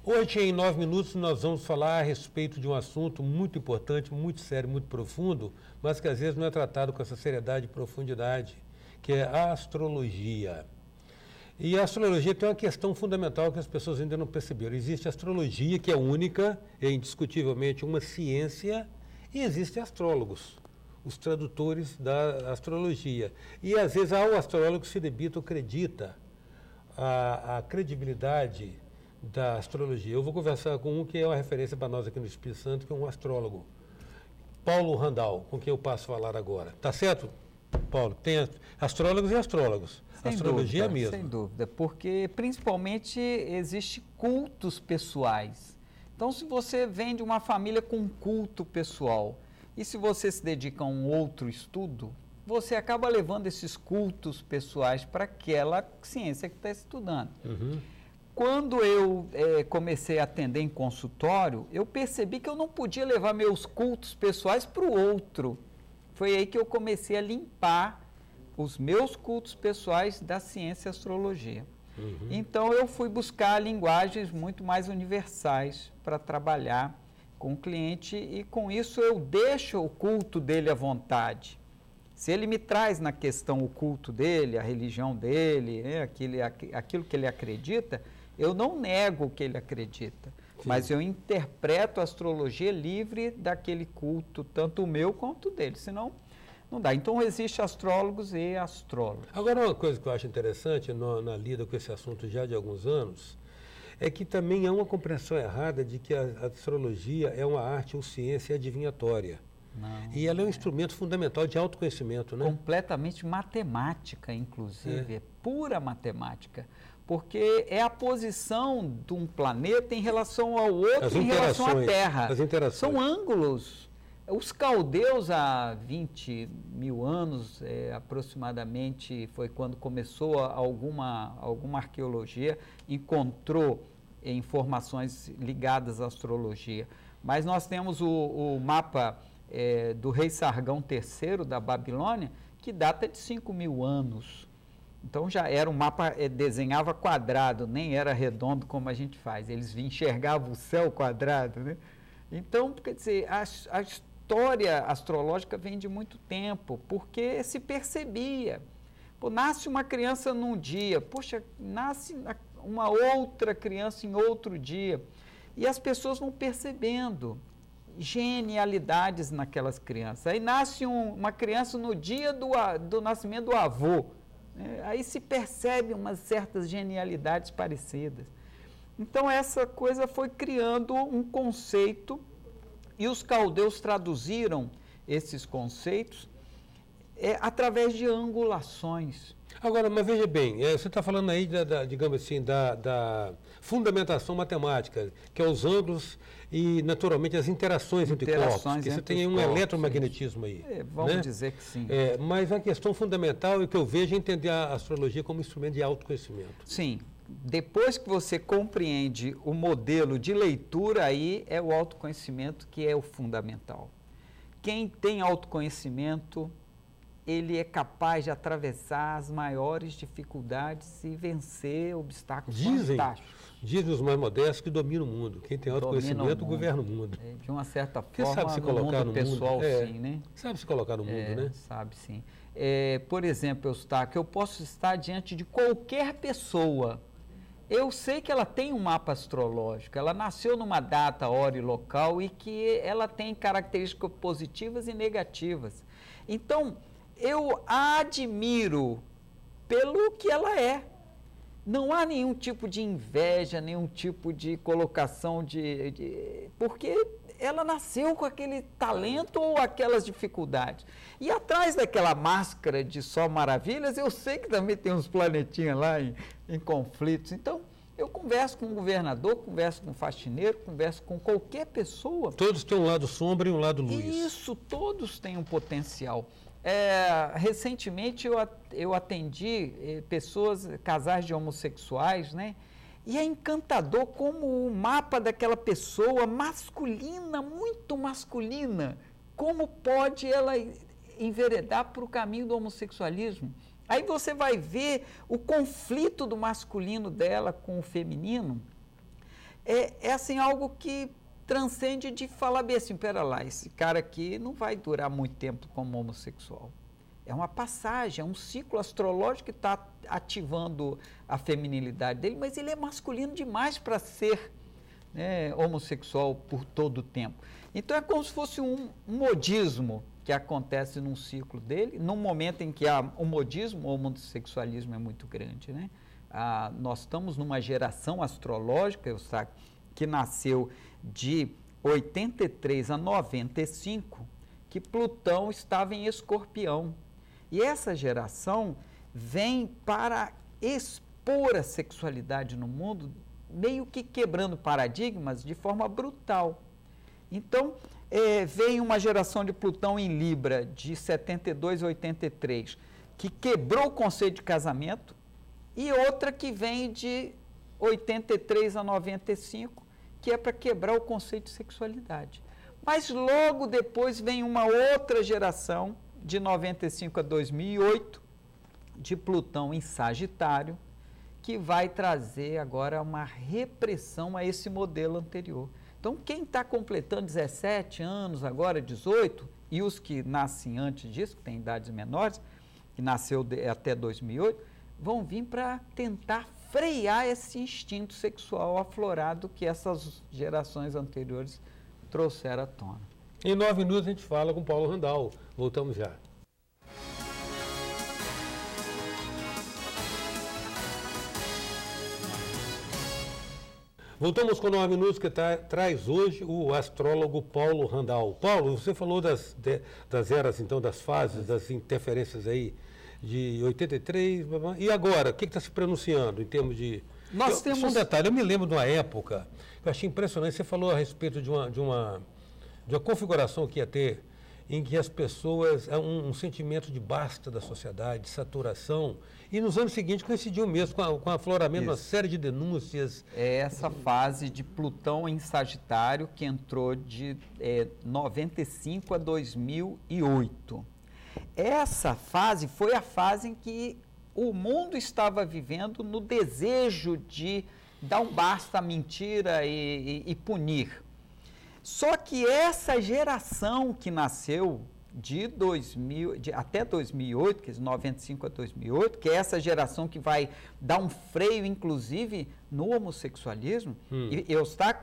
Hoje, em 9 minutos, nós vamos falar a respeito de um assunto muito importante, muito sério, muito profundo, mas que às vezes não é tratado com essa seriedade e profundidade, que é a astrologia. E a astrologia tem uma questão fundamental que as pessoas ainda não perceberam. Existe a astrologia, que é única, é indiscutivelmente uma ciência, e existem astrólogos, os tradutores da astrologia. E às vezes ao astrólogo se debita ou acredita a credibilidade da astrologia. Eu vou conversar com um que é uma referência para nós aqui no Espírito Santo, que é um astrólogo, Paulo Randall, com quem eu passo a falar agora. Tá certo, Paulo? Tem astrólogos e astrólogos. A astrologia é a mesma. Sem dúvida, porque principalmente existe cultos pessoais. Então, se você vem de uma família com culto pessoal e se você se dedica a um outro estudo, você acaba levando esses cultos pessoais para aquela ciência que está estudando. Uhum. Quando eu comecei a atender em consultório, eu percebi que eu não podia levar meus cultos pessoais para o outro. Foi aí que eu comecei a limpar os meus cultos pessoais da ciência e astrologia. Uhum. Então, eu fui buscar linguagens muito mais universais para trabalhar com o cliente e, com isso, eu deixo o culto dele à vontade. Se ele me traz na questão o culto dele, a religião dele, né, aquilo que ele acredita, eu não nego o que ele acredita, mas eu interpreto a astrologia livre daquele culto, tanto o meu quanto o dele, senão não dá. Então, existem astrólogos e astrólogos. Agora, uma coisa que eu acho interessante na lida com esse assunto já de alguns anos, é que também há uma compreensão errada de que a astrologia é uma arte ou ciência adivinhatória. Não, e ela é um instrumento fundamental de autoconhecimento, né? Completamente matemática, inclusive, é pura matemática, porque é a posição de um planeta em relação ao outro, em relação à Terra. As interações. São ângulos. Os caldeus, há 20 mil anos, aproximadamente, foi quando começou alguma arqueologia, encontrou informações ligadas à astrologia. Mas nós temos o mapa do rei Sargão III da Babilônia, que data de 5 mil anos. Então já era um mapa, desenhava quadrado, nem era redondo como a gente faz. Eles enxergavam o céu quadrado, né? Então, quer dizer, a história astrológica vem de muito tempo, porque se percebia. Pô, nasce uma criança num dia, poxa, nasce uma outra criança em outro dia. E as pessoas vão percebendo genialidades naquelas crianças. Aí nasce uma criança no dia do nascimento do avô. Aí se percebe umas certas genialidades parecidas. Então essa coisa foi criando um conceito e os caldeus traduziram esses conceitos através de angulações. Agora, mas veja bem, você está falando aí, digamos assim, da fundamentação matemática, que é os ângulos e, naturalmente, as interações entre corpos, porque você tem um eletromagnetismo aí. Vamos dizer que sim. Mas a questão fundamental é que eu vejo é entender a astrologia como instrumento de autoconhecimento. Sim. Depois que você compreende o modelo de leitura, aí é o autoconhecimento que é o fundamental. Quem tem autoconhecimento, ele é capaz de atravessar as maiores dificuldades e vencer obstáculos fantásticos. Dizem os mais modestos que dominam o mundo. Quem tem autoconhecimento governa o mundo. De uma certa Porque forma, sabe se colocar no pessoal, mundo. sim, né? Sabe se colocar no mundo, né? Sabe, sim. Por exemplo, Eustáquio, eu posso estar diante de qualquer pessoa. Eu sei que ela tem um mapa astrológico, ela nasceu numa data, hora e local e que ela tem características positivas e negativas. Então, eu a admiro pelo que ela é. Não há nenhum tipo de inveja, nenhum tipo de colocação porque ela nasceu com aquele talento ou aquelas dificuldades. E atrás daquela máscara de só maravilhas, eu sei que também tem uns planetinhas lá em conflitos. Então, eu converso com um governador, converso com um faxineiro, converso com qualquer pessoa. Todos têm um lado sombra e um lado luz. Isso, todos têm um potencial. Recentemente eu atendi pessoas, casais de homossexuais, né? E é encantador como o mapa daquela pessoa masculina, muito masculina, como pode ela enveredar para o caminho do homossexualismo. Aí você vai ver o conflito do masculino dela com o feminino, é assim, algo que transcende de falar bem assim, pera lá, esse cara aqui não vai durar muito tempo como homossexual. É uma passagem, é um ciclo astrológico que está ativando a feminilidade dele, mas ele é masculino demais para ser, né, homossexual por todo o tempo. Então é como se fosse um modismo que acontece num ciclo dele, num momento em que o modismo, o homossexualismo é muito grande, né? Nós estamos numa geração astrológica, Eustáquio, que nasceu de 83 a 95, que Plutão estava em Escorpião. E essa geração vem para expor a sexualidade no mundo, meio que quebrando paradigmas de forma brutal. Então, vem uma geração de Plutão em Libra, de 72 a 83, que quebrou o conceito de casamento, e outra que vem de 83 a 95, que é para quebrar o conceito de sexualidade. Mas logo depois vem uma outra geração, de 95 a 2008, de Plutão em Sagitário, que vai trazer agora uma repressão a esse modelo anterior. Então, quem está completando 17 anos, agora 18, e os que nascem antes disso, que têm idades menores, que nasceu até 2008, vão vir para tentar frear esse instinto sexual aflorado que essas gerações anteriores trouxeram à tona. Em 9 minutos a gente fala com Paulo Randal. Voltamos já. Voltamos com 9 minutos que traz hoje o astrólogo Paulo Randal. Paulo, você falou das eras, então, das fases, das interferências aí de 83, e agora, o que está se pronunciando em termos de... Nós temos... Só um detalhe, eu me lembro de uma época, eu achei impressionante, você falou a respeito de uma configuração que ia ter, em que as pessoas, um sentimento de basta da sociedade, de saturação, e nos anos seguintes coincidiu mesmo com o afloramento de uma série de denúncias. É essa fase de Plutão em Sagitário que entrou de 95 a 2008. Essa fase foi a fase em que o mundo estava vivendo no desejo de dar um basta à mentira e punir. Só que essa geração que nasceu até 2008, que é de 95 a 2008, que é essa geração que vai dar um freio, inclusive, no homossexualismo,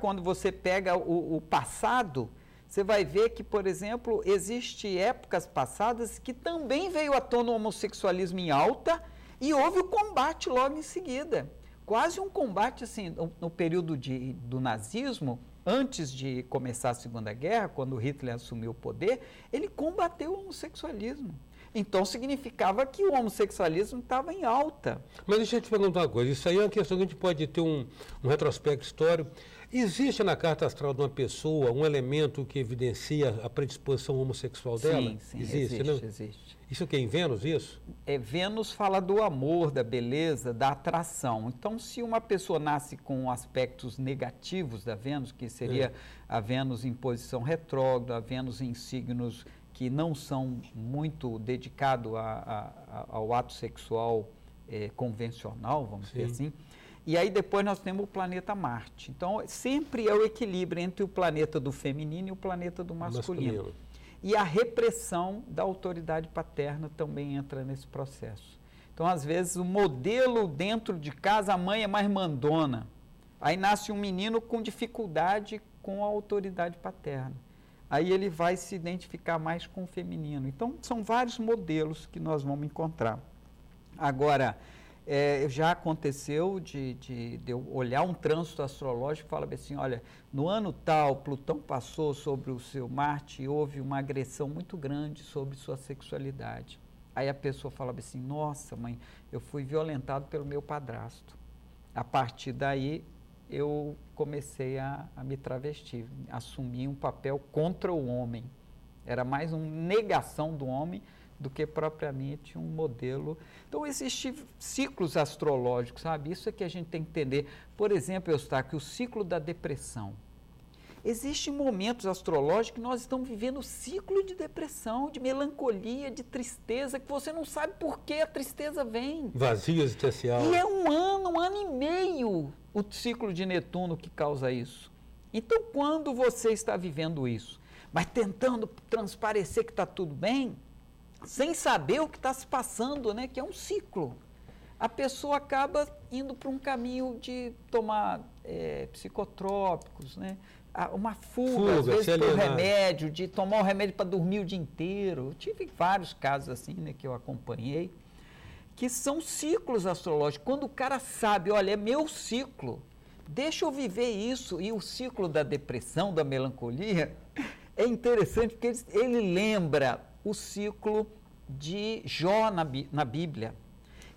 quando você pega o passado, você vai ver que, por exemplo, existe épocas passadas que também veio à tona o homossexualismo em alta e houve o combate logo em seguida. Quase um combate, assim, no período do nazismo, antes de começar a Segunda Guerra, quando Hitler assumiu o poder, ele combateu o homossexualismo. Então, significava que o homossexualismo estava em alta. Mas deixa eu te perguntar uma coisa, isso aí é uma questão que a gente pode ter um retrospecto histórico. Existe na carta astral de uma pessoa um elemento que evidencia a predisposição homossexual dela? Sim, existe, né? existe. Isso o quê? Em Vênus, isso? Vênus fala do amor, da beleza, da atração. Então, se uma pessoa nasce com aspectos negativos da Vênus, que seria a Vênus em posição retrógrada, a Vênus em signos que não são muito dedicados ao ato sexual convencional, vamos dizer assim. E aí depois nós temos o planeta Marte. Então, sempre é o equilíbrio entre o planeta do feminino e o planeta do masculino. E a repressão da autoridade paterna também entra nesse processo. Então, às vezes, o modelo dentro de casa, a mãe é mais mandona. Aí nasce um menino com dificuldade com a autoridade paterna. Aí ele vai se identificar mais com o feminino. Então, são vários modelos que nós vamos encontrar. Agora, já aconteceu de eu olhar um trânsito astrológico e falar assim, olha, no ano tal, Plutão passou sobre o seu Marte e houve uma agressão muito grande sobre sua sexualidade. Aí a pessoa falava assim, nossa mãe, eu fui violentado pelo meu padrasto. A partir daí, eu comecei a me travestir, assumi um papel contra o homem. Era mais uma negação do homem do que propriamente um modelo. Então, existem ciclos astrológicos, sabe? Isso é que a gente tem que entender. Por exemplo, Eustáquio, o ciclo da depressão. Existem momentos astrológicos que nós estamos vivendo um ciclo de depressão, de melancolia, de tristeza, que você não sabe por que a tristeza vem. Vazio existencial. E é um ano e meio o ciclo de Netuno que causa isso. Então, quando você está vivendo isso, mas tentando transparecer que está tudo bem, sem saber o que está se passando, né, que é um ciclo, a pessoa acaba indo para um caminho de tomar psicotrópicos, né? Uma fuga às vezes, para o remédio, de tomar o remédio para dormir o dia inteiro. Eu tive vários casos assim, né, que eu acompanhei, que são ciclos astrológicos. Quando o cara sabe, olha, é meu ciclo, deixa eu viver isso. E o ciclo da depressão, da melancolia, é interessante porque ele lembra o ciclo de Jó na Bíblia.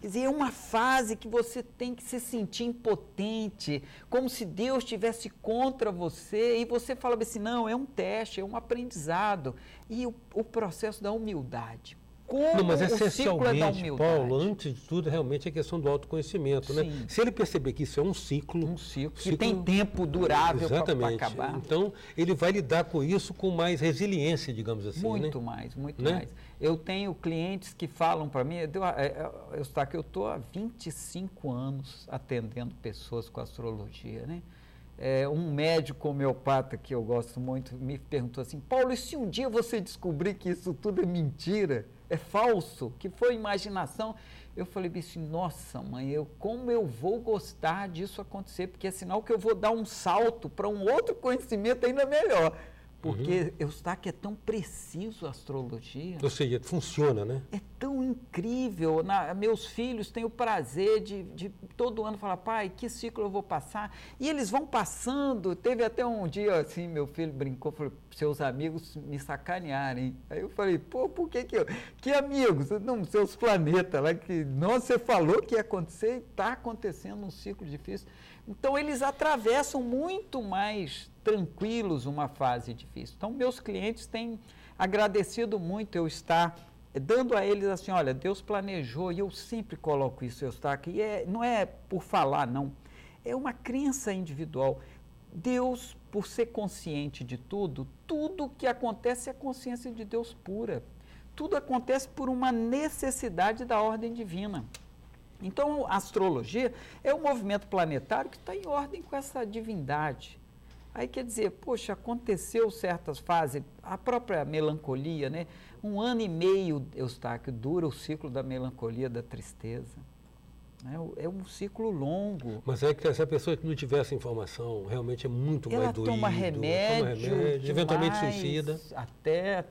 Quer dizer, é uma fase que você tem que se sentir impotente, como se Deus estivesse contra você, e você fala assim, não, é um teste, é um aprendizado. E o processo da humildade. Como não, mas o ciclo é da humildade. Paulo, antes de tudo, realmente é questão do autoconhecimento, né? Se ele perceber que isso é um ciclo que tem tempo durável para acabar. Então, ele vai lidar com isso com mais resiliência, digamos assim. Muito mais. Eu tenho clientes que falam para mim, eu estou há 25 anos atendendo pessoas com astrologia, né? Um médico homeopata que eu gosto muito me perguntou assim, Paulo, e se um dia você descobrir que isso tudo é mentira, é falso, que foi imaginação? Eu falei assim, nossa mãe, como eu vou gostar disso acontecer, porque é sinal que eu vou dar um salto para um outro conhecimento ainda melhor. Porque Eustáquio, é tão preciso a astrologia. Ou seja, funciona, né? É tão incrível. Meus filhos têm o prazer de todo ano falar, pai, que ciclo eu vou passar? E eles vão passando. Teve até um dia assim, meu filho brincou, falou, seus amigos me sacanearem. Aí eu falei, pô, por que eu... Que amigos? Não, seus planetas lá, que nossa, você falou que ia acontecer e está acontecendo um ciclo difícil. Então, eles atravessam muito mais tranquilos uma fase difícil. Então, meus clientes têm agradecido muito eu estar dando a eles assim, olha, Deus planejou, e eu sempre coloco isso, Eustáquio, e não é por falar, não. É uma crença individual. Deus, por ser consciente de tudo que acontece é a consciência de Deus pura. Tudo acontece por uma necessidade da ordem divina. Então, a astrologia é um movimento planetário que está em ordem com essa divindade. Aí quer dizer, poxa, aconteceu certas fases, a própria melancolia, né? 1 ano e meio, Eustáquio, dura o ciclo da melancolia, da tristeza. É um ciclo longo. Mas é que se a pessoa que não tiver essa informação, realmente é muito mais doído. Ela toma remédio, eventualmente suicida. Até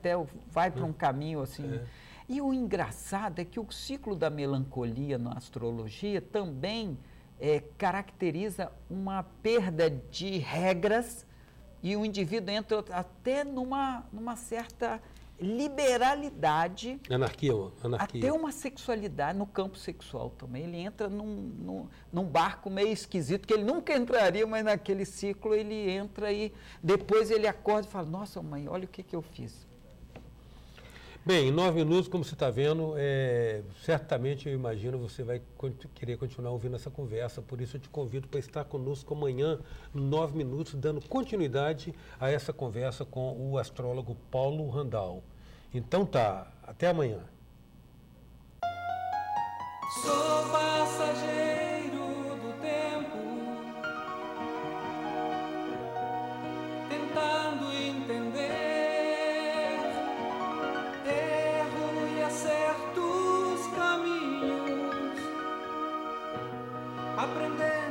vai para um caminho assim... E o engraçado é que o ciclo da melancolia na astrologia também caracteriza uma perda de regras e o indivíduo entra até numa certa liberalidade. Anarquia. Até uma sexualidade no campo sexual também. Ele entra num barco meio esquisito, que ele nunca entraria, mas naquele ciclo ele entra e depois ele acorda e fala, nossa mãe, olha o que eu fiz. Bem, em 9 minutos, como você está vendo, certamente eu imagino você vai querer continuar ouvindo essa conversa, por isso eu te convido para estar conosco amanhã, em 9 minutos, dando continuidade a essa conversa com o astrólogo Paulo Randal. Então tá, até amanhã. Sou passageiro do tempo, tentando entender certos caminhos, aprender